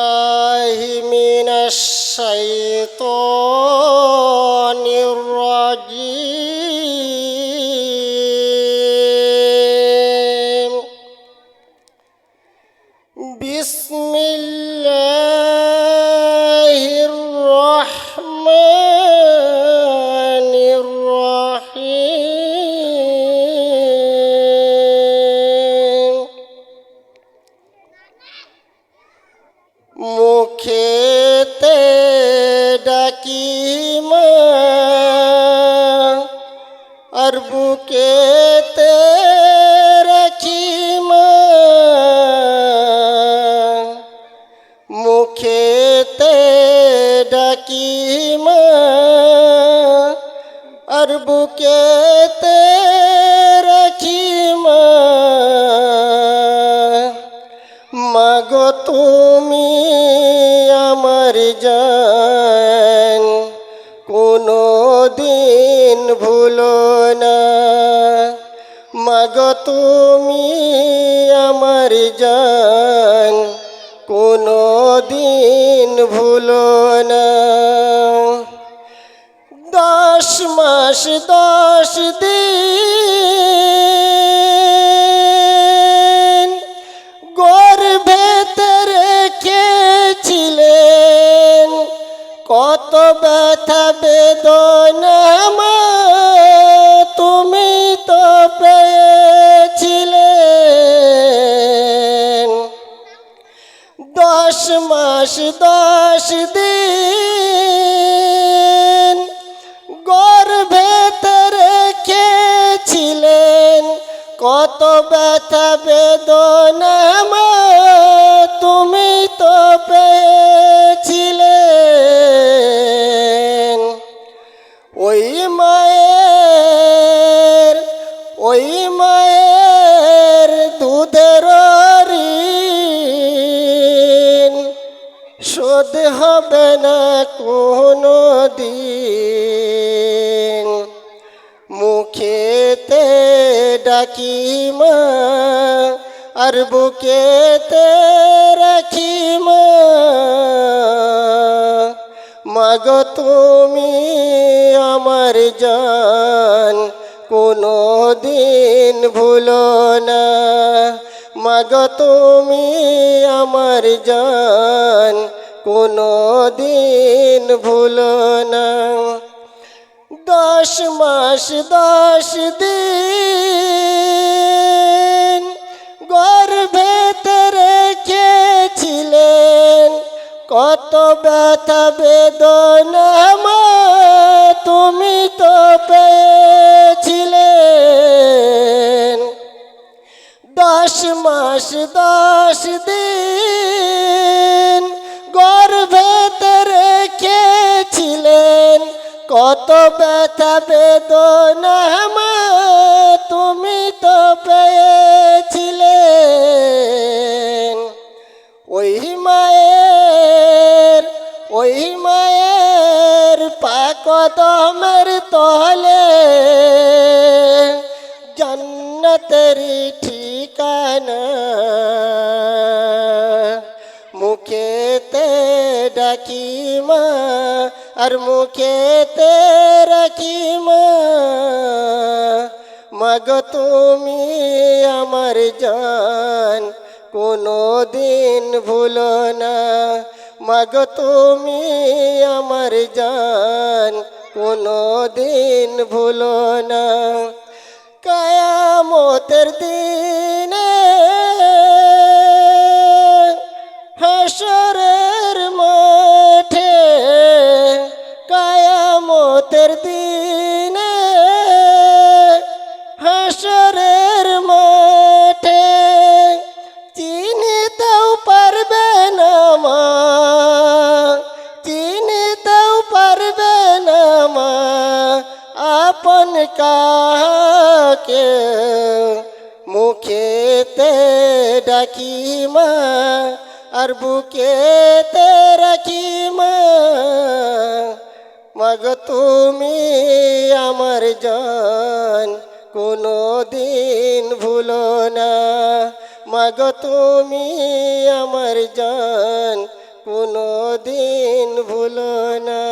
من الشيطان الرجيم بسم الله الرحمن الرحيم মুখেতে ডাকি মা আর বুকেতে রাখি মা মুখেতে ডাকি মা আর বুকেতে রাখি মা মাগো তুমি আমার জান কোনো দিন ভুলো না মাগো তুমি আমার জান কোনো দিন ভুলো না 10 মাস 10 দিন গর্ভেতে রেখেছিলেন কত ব্যথা বেদনা মা তুমি তো পেয়েছিলেন 10 মাস 10 দিন গর্ভেতে রেখেছিলেন কত ব্যথা বেদনা মা তুমি তো পেয়েছিলেন ওই মায়ের দুধের ঋণ শোধ হবে না কোনো দিন মুখেতে ডাকি মা আর বুকেতে রাখি মা মাগো তুমি আমার জান কোনো দিন ভুলো না মাগো তুমি আমার জান কোনো দিন ভুলো না 10 মাস 10 দিন গর্ভেতে রেখেছিলেন কত ব্যথা বেদনা মা তুমি তো পেয়েছিলেন 10 মাস 10 দিন গর্ভেতে রেখেছিলেন কত ব্যথা বেদনা মা তুমি তো পেয়েছিলেন ওই মায়ের পাকদমের তলে জান্নাতের ঠিকানা মুখেতে ডাকি মা আর মুখেতে রাখি মা মাগো তুমি আমার জান কোনো দিন ভুলো না মাগো তুমি আমার জান কোনো দিন ভুলো না কিয়ামতের দিনে হাসরের মাঠে কিয়ামতের দিনে হাসরের মাঠে চিনিতেও পারবে না মা চিনিতেও পারবে না মা আপন কাকে মুখেতে ডাকি মা আর বুকেতে রাখি মা মাগো তুমি আমার জান কোনো দিন ভুলো না মাগো তুমি আমার জান কোনো দিন ভুলো না।